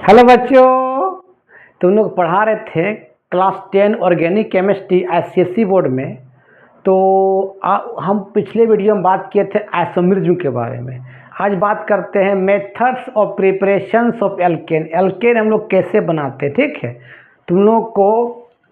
Hello बच्चों, तुम लोग पढ़ा रहे थे class 10 organic chemistry ICSE board में। तो हम पिछले वीडियो में बात किए थे आइसोमरिज्म के बारे में। आज बात करते हैं methods of preparations of alkane. Alkane हम लोग कैसे बनाते हैं, ठीक है। तुम लोग को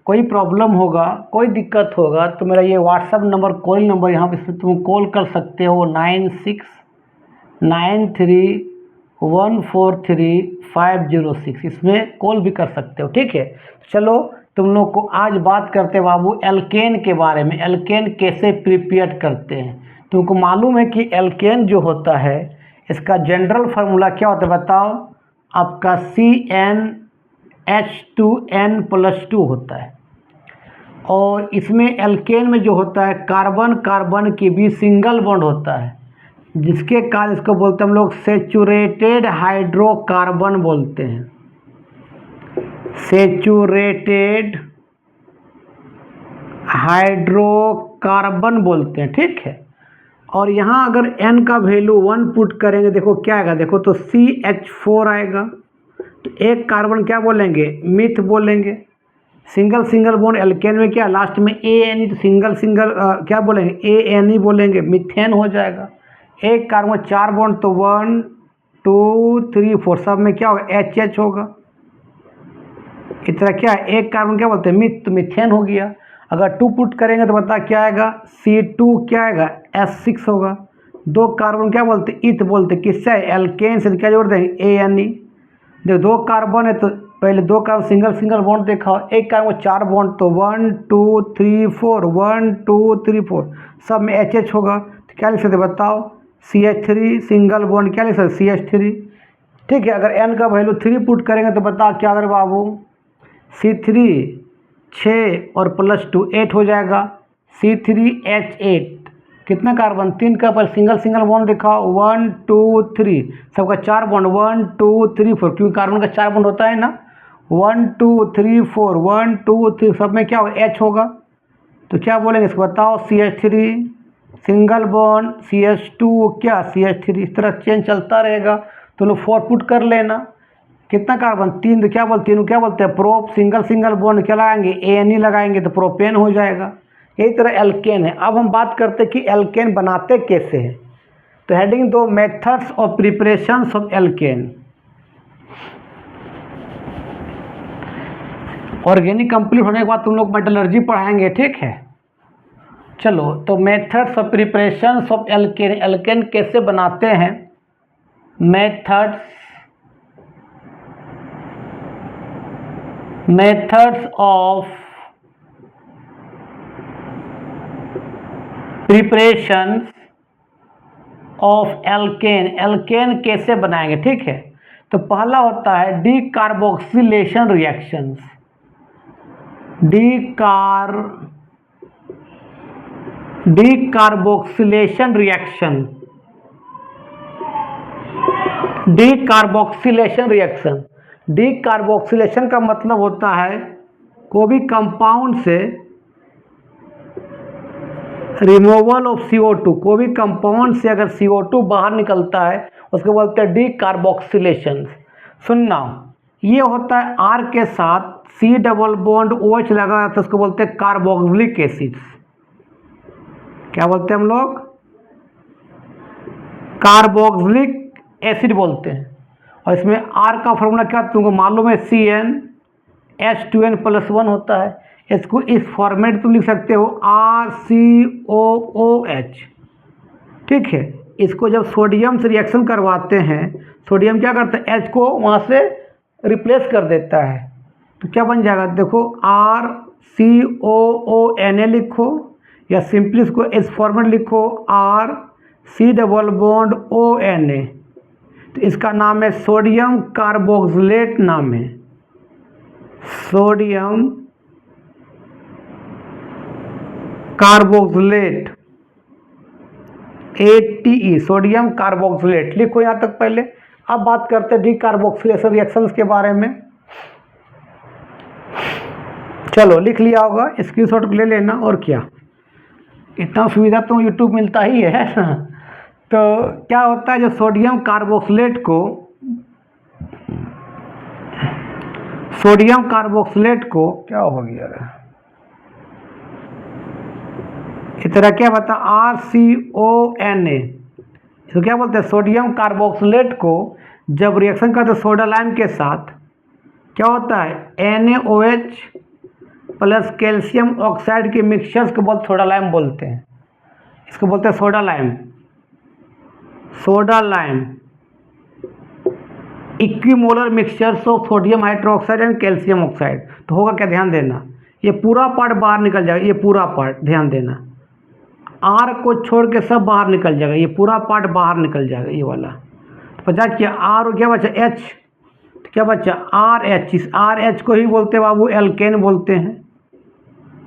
कोई प्रॉब्लम होगा, कोई दिक्कत होगा तो मेरा ये व्हाट्सअप नंबर, कॉल नंबर यहाँ पे तुम कॉल कर सकते हो 9693143506। इसमें कॉल भी कर सकते हो, ठीक है। चलो तुम लोग को आज बात करते हैं बाबू एल्केन के बारे में। एल्केन कैसे प्रिपेयर करते हैं। तुमको मालूम है कि एल्केन जो होता है इसका जनरल फार्मूला क्या होता है बताओ। आपका CnH2n+2 होता है। और इसमें एल्केन में जो होता है कार्बन कार्बन के बीच सिंगल बॉन्ड होता है, जिसके कारण इसको बोलते हैं हम लोग सेचुरेटेड हाइड्रोकार्बन बोलते हैं। सेचुरेटेड हाइड्रोकार्बन बोलते हैं, ठीक है। और यहाँ अगर n का वैल्यू 1 पुट करेंगे, देखो क्या आएगा, देखो तो CH4 आएगा। तो एक कार्बन क्या बोलेंगे, मिथ बोलेंगे। सिंगल सिंगल बॉन्ड एल्केन में क्या लास्ट में ANE, तो सिंगल सिंगल क्या बोलेंगे ANE बोलेंगे, मिथेन हो जाएगा। एक कार्बन 4 बॉन्ड तो 1 2 3 4 सब में क्या होगा HH होगा। इस तरह क्या है, एक कार्बन क्या बोलते हैं मिथ, तो मिथेन हो गया। अगर 2 पुट करेंगे तो बता क्या आएगा, C2 क्या आएगा S6 होगा। दो कार्बन क्या बोलते इथ बोलते, किससे एल्केन से क्या जोड़ देंगे ANE। जो दो कार्बन है तो पहले दो कार्बन सिंगल सिंगल बॉन्ड देखा, एक कार्बन 4 बॉन्ड तो 1 2 3 4 1 2 3 4 सब में HH होगा। तो क्या लिख सकते बताओ, CH3 सिंगल बॉन्ड क्या लिख सकते CH3, ठीक है। अगर n का वैल्यू 3 पुट करेंगे तो बता क्या अगर बाबू, C3 6 और +2 8 हो जाएगा। C3H8 कितना कार्बन 3 का पर सिंगल सिंगल बॉन्ड देखा 1 2 3 सबका 4 बॉन्ड 1 2 3 4, क्योंकि कार्बन का 4 बॉन्ड होता है ना। 1 2 3 4 1 2 3 सब में क्या होगा H होगा। तो क्या बोलेंगे इसको बताओ, CH3 सिंगल बॉन्ड CH2 क्या CH3, इस तरह चेंज चलता रहेगा। तो लोग 4 पुट कर लेना। कितना कार्बन 3, तो क्या बोलते हैं, क्या बोलते हैं प्रोप, सिंगल सिंगल बॉन्ड क्या लगाएंगे ANE लगाएंगे तो प्रोपेन हो जाएगा। यही तरह एल्केन है। अब हम बात करते हैं कि एल्केन बनाते कैसे हैं। तो हेडिंग दो, methods of preparations of alkene. Organic complete होने के बाद तुम लोग मेटलर्जी पढ़ाएंगे, ठीक है। चलो तो methods of preparations of alkane, alkane कैसे बनाते हैं। Methods of preparation of alkane, alkane कैसे बनाएंगे, ठीक है। तो पहला होता है decarboxylation reactions. Decarboxylation reaction, decarboxylation reaction. Decarboxylation का मतलब होता है कोई भी कंपाउंड से रिमूवल ऑफ CO2, कोई भी कंपाउंड से अगर CO2 बाहर निकलता है उसको बोलते हैं डीकार्बोक्सिलेशन। सुनना, ये होता है R के साथ C डबल बॉन्ड OH लगा रहता है, उसको बोलते हैं कार्बोक्सिलिक एसिड। क्या बोलते हैं हम लोग, कार्बोक्सिलिक एसिड बोलते हैं। और इसमें R का फॉर्मूला क्या तुमको मालूम है, CnH2n+1 होता है। इसको इस फॉर्मेट तुम लिख सकते हो RCOOH, ठीक है। इसको जब सोडियम से रिएक्शन करवाते हैं, सोडियम क्या करता है H को वहाँ से रिप्लेस कर देता है। तो क्या बन जाएगा, देखो RCOONA लिखो, या सिंपली इसको इस फॉर्मेट लिखो RC डबल बॉन्ड ONA। तो इसका नाम है सोडियम कार्बोक्सिलेट, नाम है sodium carboxylate, ATE, sodium carboxylate लिखो यहाँ तक पहले। अब बात करते हैं डीकार्बोक्सिलेशन रिएक्शंस के बारे में। चलो लिख लिया होगा, स्क्रीनशॉट ले लेना। और क्या, इतना सुविधा तो यूट्यूब मिलता ही है ना। तो क्या होता है, जो सोडियम कार्बोक्सिलेट को सोडियम कार्बोक्सिलेट को क्या हो गया इस तरह क्या बता RCONA, इसको क्या बोलते हैं सोडियम कार्बोक्सिलेट को जब रिएक्शन करते सोडा लाइम के साथ क्या होता है NaOH प्लस कैल्शियम ऑक्साइड के मिक्सचर्स को बोलते सोडा लाइम बोलते हैं। इसको बोलते हैं soda lime. Soda lime equimolar mixtures of sodium hydroxide and calcium oxide. तो होगा क्या, ध्यान देना, ये पूरा पार्ट बाहर निकल जाएगा, ये पूरा पार्ट ध्यान देना, आर को छोड़ के सब बाहर निकल जाएगा, ये पूरा पार्ट बाहर निकल जाएगा ये वाला। तो बचा क्या आर और क्या बचा एच, तो क्या बचा आर एच। इस आर एच को ही बोलते हैं बाबू एल्केन बोलते हैं।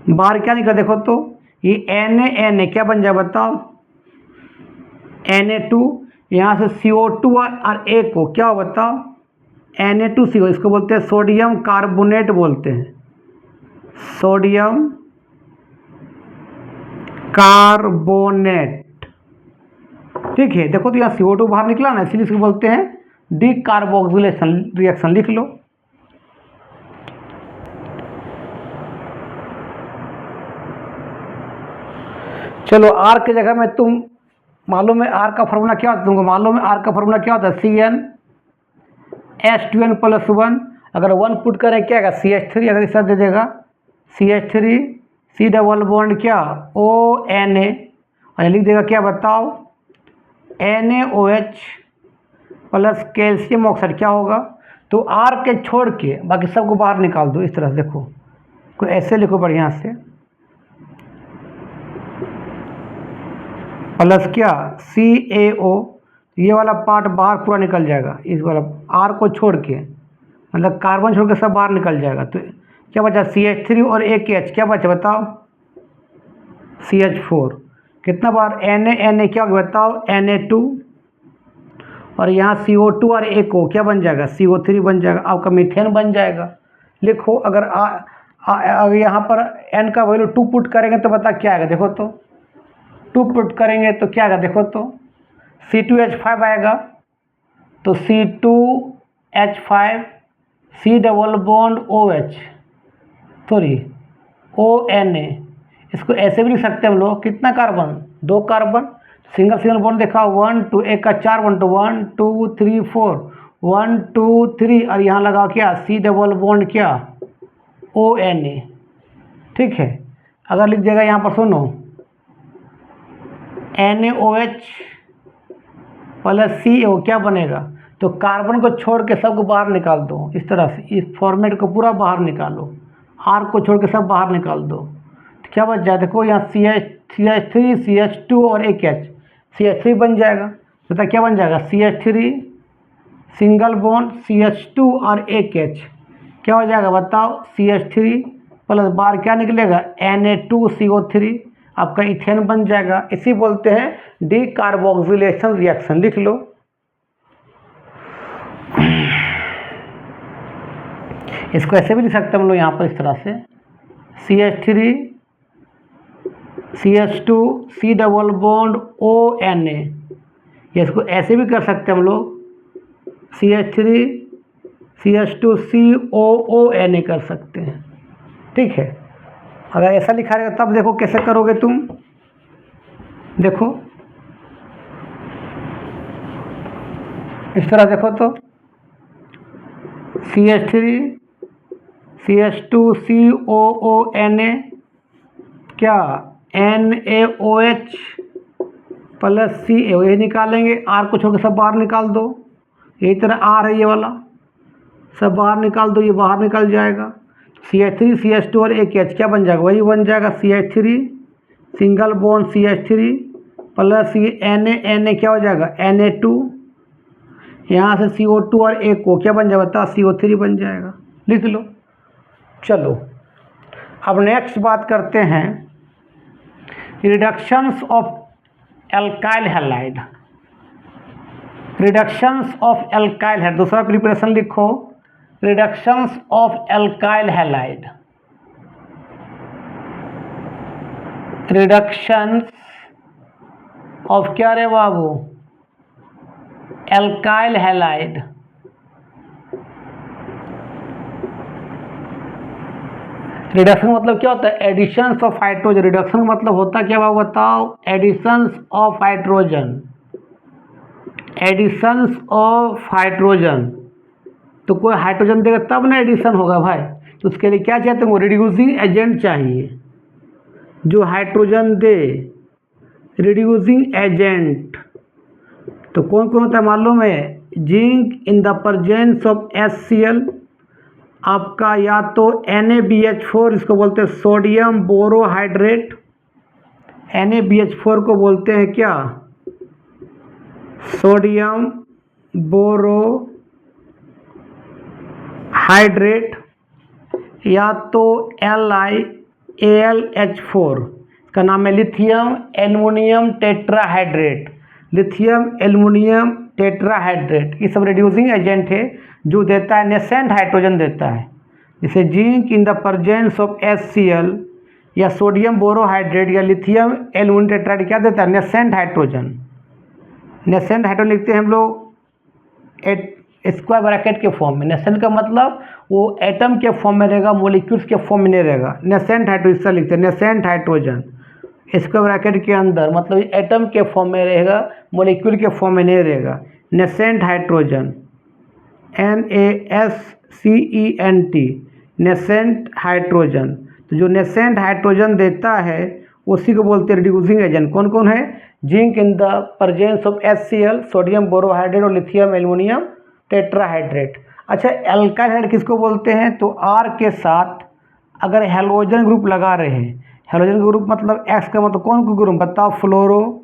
बाहर क्या निकला देखो तो ये Na क्या बन जाए बताओ Na2, यहाँ से CO2 और A को क्या हो बताओ Na2CO, इसको बोलते हैं सोडियम कार्बोनेट बोलते हैं, सोडियम कार्बोनेट। ठीक है, देखो तो यहाँ CO2 बाहर निकला ना, इसलिए इसको बोलते हैं डीकार्बोक्सिलेशन रिएक्शन। लिख लो। चलो आर की जगह में तुम मालूम है आर का फार्मूला क्या होता है, तुमको मालूम है आर का फार्मूला क्या होता है CnH2n+1। अगर 1 पुट करें क्या आएगा CH3, अगर इस दे देगा CH3 C डबल बॉन्ड क्या ONA, और लिख देगा क्या बताओ NaOH प्लस कैल्शियम ऑक्साइड क्या होगा। तो आर के छोड़ के बाकी सबको बाहर निकाल दो इस तरह से। देखो कोई ऐसे लिखो बढ़िया से, प्लस क्या CaO, ये वाला पार्ट बाहर पूरा निकल जाएगा, इस वाला आर को छोड़ के, मतलब कार्बन छोड़ के सब बाहर निकल जाएगा। तो क्या बचा CH3 और एक H, क्या बचा बताओ CH4। कितना बार Na क्या होगा बताओ Na2, और यहाँ CO2 और एक को क्या बन जाएगा CO3 बन जाएगा, आपका मीथेन बन जाएगा। लिखो अगर अगर यहाँ पर N का वैल्यू 2 पुट करेंगे तो बता क्या आएगा, देखो तो 2 पुट करेंगे तो क्या आएगा, देखो तो C2H5 आएगा, तो C2H5 C double bond OH sorry ONA, इसको ऐसे भी लिख सकते हैं हम लोग, कितना carbon 2 carbon, single single bond देखा 1 2, एक का 4 बॉन्ड, 1 2 3 4 1 2 3, और यहाँ लगाओ क्या C डबल बॉन्ड क्या ONA। ठीक है, अगर लिख देगा यहाँ पर सुनो NaOH प्लस CO क्या बनेगा, तो कार्बन को छोड़ के सबको बाहर निकाल दो इस तरह से, इस फॉर्मेट को पूरा बाहर निकालो, आर को छोड़ के सब बाहर निकाल दो। तो क्या बच जाए देखो यहाँ CH3 CH2 और एक H, CH3 बन जाएगा। बता क्या बन जाएगा CH3 सिंगल बॉन्ड CH2 और एक H, क्या हो जाएगा बताओ CH3 प्लस बाहर क्या निकलेगा Na2CO3, आपका इथेन बन जाएगा। इसी बोलते हैं डीकार्बोक्सिलेशन रिएक्शन। लिख लो। इसको ऐसे भी लिख सकते हैं हम लोग यहाँ पर इस तरह से CH3 CH2 C double bond ONA, इसको ऐसे भी कर सकते हैं हम लोग CH3 CH2 COONA कर सकते हैं। ठीक है, अगर ऐसा लिखा रहेगा तब देखो कैसे करोगे तुम, देखो इस तरह देखो तो CH3 CH2 COONA क्या NaOH प्लस CO, ये निकालेंगे, आर को छोड़ के सब बाहर निकाल दो, यही तरह आर है ये वाला, सब बाहर निकाल दो, ये बाहर निकल जाएगा। CH3 CH2 और एक H क्या बन जाएगा, वही बन जाएगा CH3 single bond CH3 plus ये Na क्या हो जाएगा Na2, यहाँ से CO2 और एक को क्या बन जाएगा बता CO3 बन जाएगा। लिख लो। चलो अब नेक्स्ट बात करते हैं reductions of alkyl halide. Reductions of alkyl है, दूसरा प्रिपरेशन लिखो reductions of alkyl halide. Reductions of क्या रे बाबू एल्काइल हैलाइड। रिडक्शन मतलब क्या होता है? Editions of hydrogen. रिडक्शन मतलब होता क्या हुआ बताओ? Additions of hydrogen. Additions of hydrogen, तो कोई हाइड्रोजन देगा तब ना एडिशन होगा भाई। तो उसके लिए क्या चाहिए तुमको? रिड्यूसिंग एजेंट चाहिए जो हाइड्रोजन दे, रिड्यूसिंग एजेंट। तो कौन कौन होता है मालूम है? Zinc in the presence of HCl, आपका या तो NaBH4, इसको बोलते हैं सोडियम बोरोहाइड्रेट। NaBH4 को बोलते हैं क्या? सोडियम बोरोहाइड्रेट, या तो LiAlH4, इसका नाम है लिथियम एल्युमिनियम टेट्राहाइड्रेट। लिथियम एल्युमिनियम टेट्राहाइड्रेट, ये सब रिड्यूसिंग एजेंट है जो देता है नेसेंट हाइड्रोजन देता है। जैसे zinc in the presence of HCl या सोडियम बोरोहाइड्रेट या लिथियम एल्युमिनियम टेट्राहाइड्रेट क्या देता है? Nascent hydrogen. नेसेंट हाइड्रोजन लिखते हैं हम लोग स्क्वायर ब्रैकेट के फॉर्म में। नेसेंट का मतलब वो एटम के फॉर्म में रहेगा, मॉलिक्यूल्स के फॉर्म में नहीं रहेगा। नेसेंट हाइड्रोजन लिखते हैं, नेसेंट हाइड्रोजन स्क्वायर ब्रैकेट के अंदर, मतलब एटम के फॉर्म में रहेगा, मॉलिक्यूल के फॉर्म में नहीं रहेगा। Nascent hydrogen, NaSCENT, nascent hydrogen. तो जो नेसेंट हाइड्रोजन देता है उसी को बोलते हैं रिड्यूसिंग एजेंट। कौन कौन है? Zinc in the presence of HCl, sodium borohydrate और लिथियम एल्युमिनियम टेट्राहाइड्रेट। अच्छा, एल्काइल हाइड्रेट किसको बोलते हैं? तो R के साथ अगर हेलोजन ग्रुप लगा रहे हैं, हेलोजन ग्रुप मतलब X का मतलब कौन सा ग्रुप बताओ? फ्लोरो,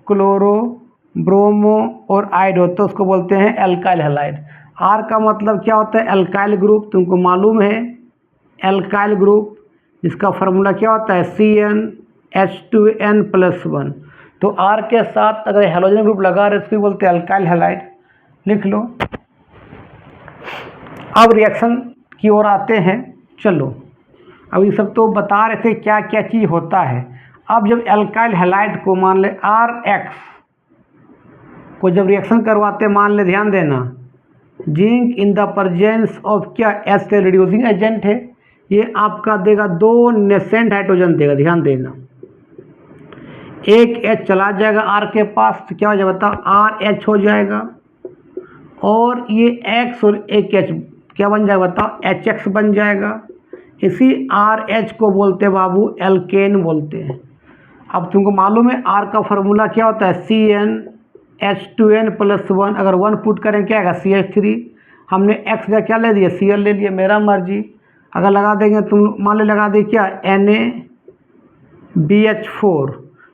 क्लोरो, ब्रोमो और आइड हो, तो उसको बोलते हैं एल्काइल हैलाइड। R का मतलब क्या होता है? Alkyl group. तुमको मालूम है एल्काइल ग्रुप जिसका फार्मूला क्या होता है? CnH2n+1। तो R के साथ अगर हेलोजन ग्रुप लगा रहे उसको बोलते हैं एल्काइल हैलाइड। लिख लो। अब रिएक्शन की ओर आते हैं। चलो, अब ये सब तो बता रहे थे क्या क्या चीज़ होता है। अब जब एल्काइल हैलाइड को मान ले RX को जब रिएक्शन करवाते, मान ले, ध्यान देना, zinc in the presence of क्या? HCl रिड्यूसिंग एजेंट है, ये आपका देगा 2 नेसेंट हाइड्रोजन देगा। ध्यान देना, एक H चला जाएगा R के पास, तो क्या हो जाएगा बताओ? RH हो जाएगा। और ये X और एक H क्या बन जाएगा बताओ? HX बन जाएगा। इसी RH को बोलते हैं बाबू एल्केन बोलते हैं। अब तुमको मालूम है R का फार्मूला क्या होता है? CnH2n+1। अगर 1 पुट करें क्या आएगा? CH3। हमने X का क्या ले दिया? Cl ले लिया, मेरा मर्जी। अगर लगा देंगे तुम, मान ले लगा दे क्या? NaBH4,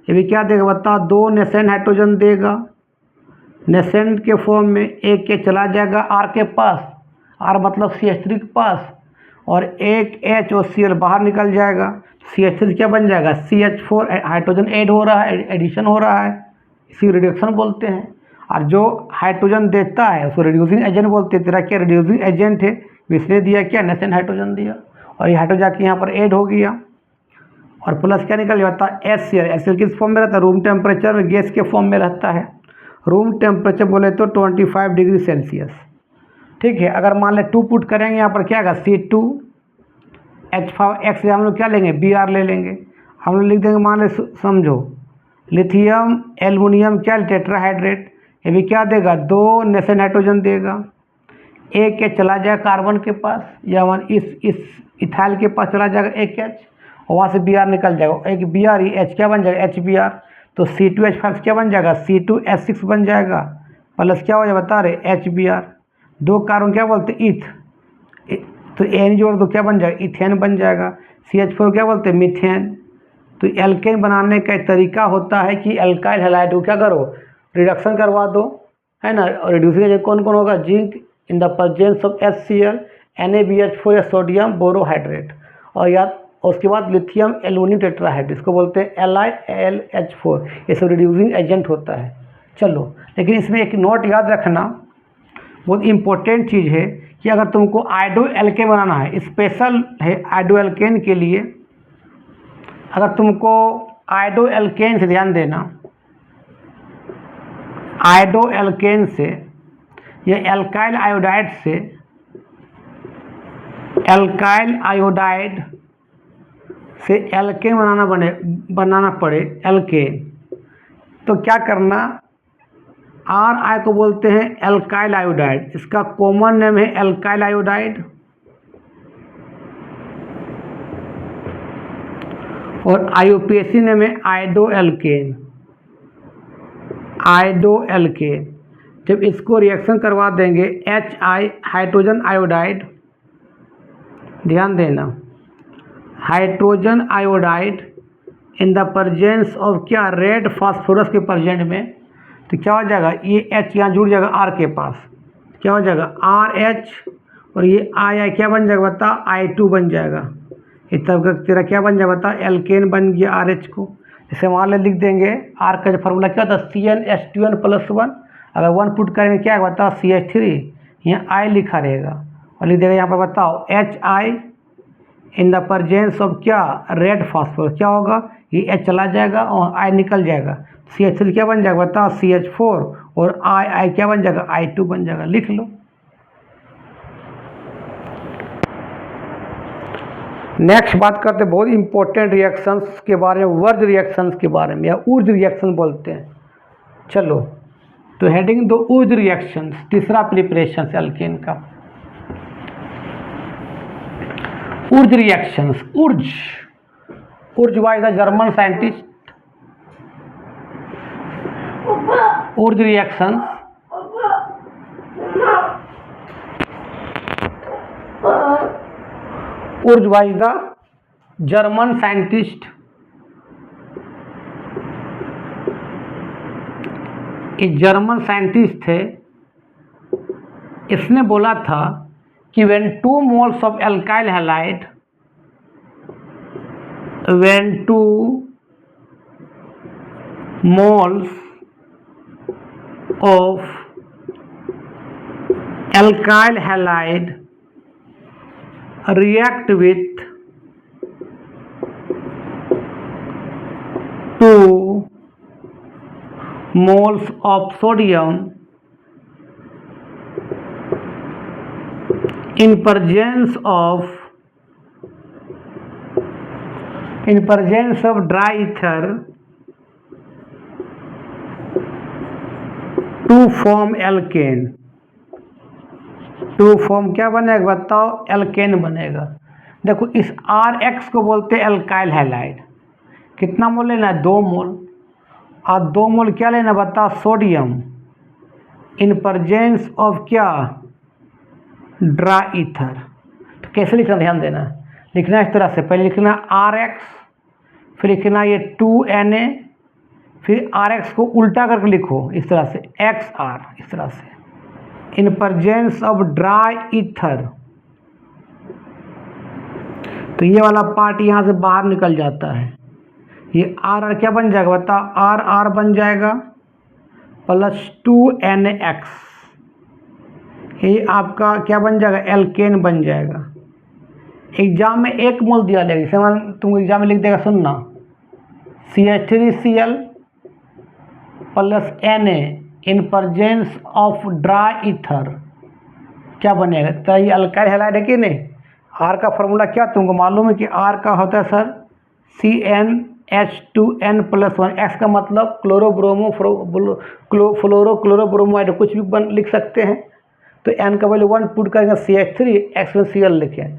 ये भी क्या देगा बताओ? 2 नेसेंट हाइड्रोजन देगा, नेसेंट के फॉर्म में। एक के चला जाएगा R के पास, R मतलब CH3 के पास, और एक H और Cl बाहर निकल जाएगा। CH3 क्या बन जाएगा? CH4, हाइड्रोजन ऐड हो रहा है, एडिशन हो रहा है, इसी रिडक्शन बोलते हैं। और जो हाइड्रोजन देता है उसको रिड्यूसिंग एजेंट बोलते हैं। तेरा क्या रिड्यूसिंग एजेंट है? इसने दिया क्या? नेसेंट हाइड्रोजन दिया, और ये हाइड्रोजन जाके यहाँ पर ऐड हो गया, और प्लस क्या निकल जाता है? HCl। HCl किस फॉर्म में रहता है? रूम टेम्परेचर में, गैस के फॉर्म में रहता है। रूम टेम्परेचर बोले तो 25 डिग्री सेल्सियस। ठीक है। अगर मान ले 2 पुट करेंगे यहाँ पर क्या आएगा? C2H5X से हम लोग क्या लेंगे? Br ले लेंगे। हम लोग लिख देंगे, मान ले समझो, लिथियम एल्युमिनियम क्या? टेट्राहाइड्रेट। ये भी क्या देगा? 2 नेसेंट हाइड्रोजन देगा। एक H चला जाएगा कार्बन के पास, या इस इथाइल के पास चला जाएगा एक H, और वहाँ से Br निकल जाएगा। एक Br, ये H क्या बन जाएगा? HBr। तो C2H5 क्या बन जाएगा? C2H6 बन जाएगा, प्लस क्या हो जाएगा बता रहे? HBr। 2 कार्बन क्या बोलते? ईथ, तो एन जोड़ दो, क्या बन जाएगा? इथेन बन जाएगा। CH4 क्या बोलते हैं? मीथेन। तो एल्केन बनाने का एक तरीका होता है कि एल्काइल हैलाइड को क्या करो? रिडक्शन करवा दो, है ना। और रिड्यूसिंग एजेंट कौन कौन होगा? Zinc in the presence of HCl, NaBH4 या सोडियम बोरोहाइड्रेट, और या उसके बाद लिथियम एल्युमिनियम टेट्राहाइड्रेट, इसको बोलते हैं LiAlH4। ये सब रिड्यूसिंग एजेंट होता है। चलो, लेकिन इसमें एक नोट याद रखना, बहुत इम्पोर्टेंट चीज़ है कि अगर तुमको आइडो एल्केन बनाना है, स्पेशल है आइडो एल्केन के लिए। अगर तुमको आइडो एल्केन से, ध्यान देना, आइडो एल्केन से या एल्काइल आयोडाइड से, एल्काइल आयोडाइड से एल्केन बनाना पड़े एल्केन, तो क्या करना, आर आई को बोलते हैं एल्काइल आयोडाइड, इसका कॉमन नेम है एल्काइल आयोडाइड, और आईयूपीएसी नेम है आयोडो एल्केन। जब इसको रिएक्शन करवा देंगे HI हाइड्रोजन आयोडाइड, ध्यान देना, hydrogen iodide in the presence of क्या, रेड फास्फोरस के प्रेजेंट में, तो क्या हो जाएगा, ये H यहाँ जुड़ जाएगा R के पास, क्या हो जाएगा RH, और ये I क्या बन जाएगा बता, I2 बन जाएगा। इस तरह का तेरा क्या बन जाएगा बता, एल्केन बन गया RH को। जैसे मान ले लिख देंगे R का जो फार्मूला क्या होता है, CnH2n+1, अगर 1 पुट करेंगे क्या बता, CH3, यहाँ I लिखा रहेगा, और लिख देगा यहाँ पर बताओ HI in the presence of क्या, रेड फास्फोरस, क्या होगा, ये H चला जाएगा और I निकल जाएगा, CH3 क्या बन जाएगा बता, CH4, और I क्या बन जाएगा, I2 बन जाएगा, लिख लो। नेक्स्ट बात करते हैं बहुत इंपॉर्टेंट रिएक्शंस के बारे में, वर्ज रिएक्शंस के बारे में, या ऊर्ज रिएक्शन बोलते हैं। चलो, तो हेडिंग दो ऊर्ज रिएक्शंस, तीसरा प्रिपरेशन एल्केन का। Wurtz reactions, Wurtz was the German scientist. Wurtz reactions Wurtz was the German scientist. एक जर्मन साइंटिस्ट थे, इसने बोला था कि when 2 moles of alkyl halide, when 2 moles of alkyl halide react with 2 moles of sodium in presence of dry ether to form alkane, to form क्या बनेगा बताओ, alkene बनेगा। देखो इस RH को बोलते हैं एल्काइल हैलाइड, कितना मोल लेना है, 2 मोल, और 2 मोल क्या लेना बता, सोडियम, इन प्रेजेंस ऑफ क्या, ड्राई ईथर। तो कैसे लिखना, ध्यान देना, लिखना इस तरह से, पहले लिखना RH, फिर लिखना ये 2Na, फिर RH को उल्टा करके लिखो इस तरह से XR, इस तरह से, in presence of dry ether. तो ये वाला पार्ट यहाँ से बाहर निकल जाता है, ये R क्या बन जाएगा बता, RR बन जाएगा प्लस 2NX, ये आपका क्या बन जाएगा, एल्केन बन जाएगा। एग्जाम में 1 मोल दिया लेगा, जैसे मान तुम एग्जाम में लिख देगा, सुनना, CH3Cl plus Na in presence of dry ether, क्या बनेगा, तो ये अल्काइल हैलाइड है कि नहीं। R का फार्मूला क्या तुमको मालूम है कि R का होता है सर CnH2n+1, X का मतलब फ्लोरोक्लोरोब्रोमाइड, कुछ भी लिख सकते हैं। तो N का वैल्यू 1 पुट करेंगे, CH3, X में Cl लिखें,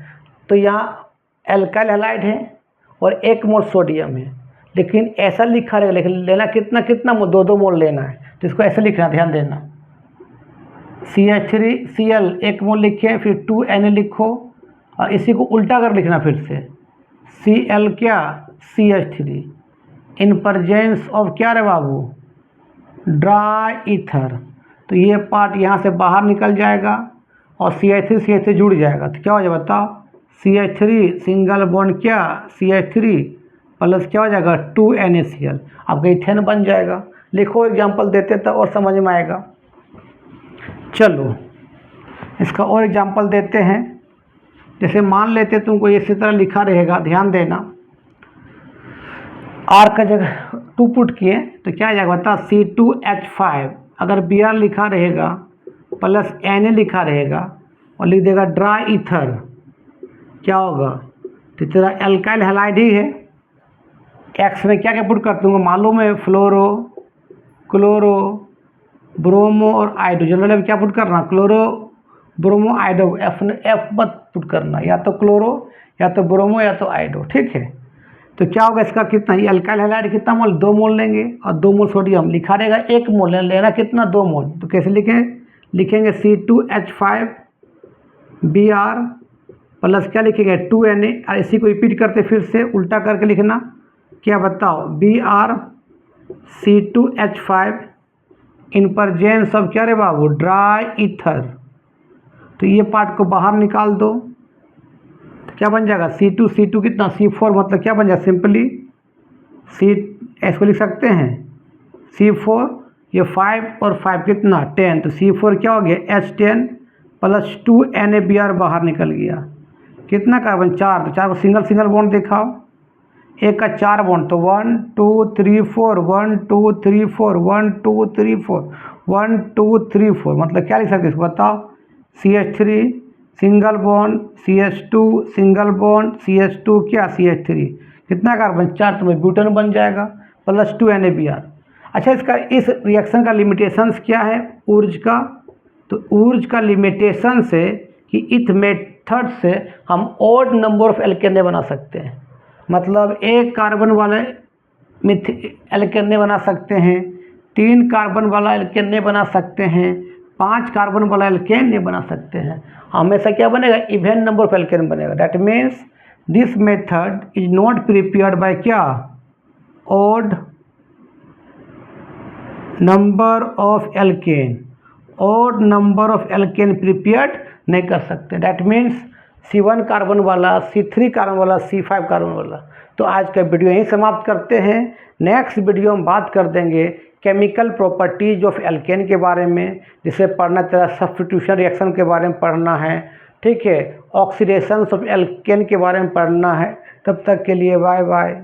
तो यहाँ अल्काइल हैलाइड है और 1 मोल सोडियम है, लेकिन ऐसा लिखा रहेगा, लेकिन लेना कितना मोल, 2 मोल लेना है, तो इसको ऐसे लिखना, ध्यान देना, CH3Cl 1 मोल लिखे, फिर 2Na लिखो, और इसी को उल्टा कर लिखना फिर से, Cl क्या, CH3 इन प्रेजेंस ऑफ क्या रे बाबू, ड्राई ईथर। तो ये पार्ट यहाँ से बाहर निकल जाएगा और CH3 जुड़ जाएगा, तो क्या हो जाएगा बताओ, CH3 सिंगल बॉन्ड क्या, CH3 प्लस क्या हो जाएगा, 2NaCl, आपका इथेन बन जाएगा। लिखो एग्जाम्पल देते तो और समझ में आएगा। चलो इसका और एग्जाम्पल देते हैं, जैसे मान लेते तुमको इसी तरह लिखा रहेगा, ध्यान देना, R का जगह 2 पुट किए तो क्या आ जाएगा बता, C2H5, अगर Br लिखा रहेगा प्लस Na लिखा रहेगा और लिख देगा ड्राई ईथर, क्या होगा, तो तेरा एल्काइल हैलाइड ही है, एक्स में क्या क्या पुट कर दूँगा, मालूम है फ्लोरो, क्लोरो, ब्रोमो और आइडो। जनरल में क्या पुट करना, क्लोरो, ब्रोमो, आइडो। एफ मत पुट करना, या तो क्लोरो या तो ब्रोमो या तो आइडो, ठीक है। तो क्या होगा इसका, कितना, ये अल्काइल हैलाइड कितना मोल, 2 मोल लेंगे और 2 मोल सोडियम, लिखा रहेगा 1 मोल, लेना कितना, 2 मोल। तो कैसे लिखेंगे C2H5Br प्लस क्या लिखेंगे 2Na, और इसी को रिपीट करते फिर से उल्टा करके लिखना, क्या बताओ, Br C2H5 इन पर जेन सब क्या रे बाबू, ड्राई ईथर। तो ये पार्ट को बाहर निकाल दो, तो क्या बन जाएगा C2 कितना, C4 मतलब क्या बन जाएगा, सिंपली इसको लिख सकते हैं C4, ये 5 और 5 कितना 10, तो C4 क्या हो गया H10 प्लस 2NaBr बाहर निकल गया, कितना कार्बन 4, तो 4 को सिंगल सिंगल बॉन्ड दिखाओ, एक का 4 बॉन्ड, तो 1 2 3 4 1 2 3 4 1 2 3 4 1 2 3 4, मतलब क्या लिख सकते इसको बताओ, CH3 single bond, CH2 single bond, CH2 क्या CH3, कितना कार्बन 4, तो ब्यूटेन बन जाएगा प्लस 2NaBr। अच्छा, इसका इस रिएक्शन का लिमिटेशंस क्या है ऊर्ज का, तो ऊर्ज का लिमिटेशन से कि इस मेथड से हम ऑड नंबर ऑफ एल्केन बना सकते हैं, मतलब 1 कार्बन वाले एल्केन बना सकते हैं, 3 कार्बन वाला एल्केन बना सकते हैं, 5 कार्बन वाला एल्केन बना सकते हैं। हमेशा क्या बनेगा, इवन नंबर ऑफ एल्केन बनेगा। That means this method is not prepared by क्या, odd number of alkane, odd number of alkane prepared नहीं कर सकते। दैट मीन्स C1 कार्बन वाला, C3 कार्बन वाला, C5 कार्बन वाला। तो आज का वीडियो यहीं समाप्त करते हैं। नेक्स्ट वीडियो में बात कर देंगे केमिकल प्रॉपर्टीज ऑफ एल्केन के बारे में, जिसे पढ़ना तेरा सब्स्टिट्यूशन रिएक्शन के बारे में पढ़ना है, ठीक है, ऑक्सीडेशन ऑफ एल्केन के बारे में पढ़ना है। तब तक के लिए बाय बाय।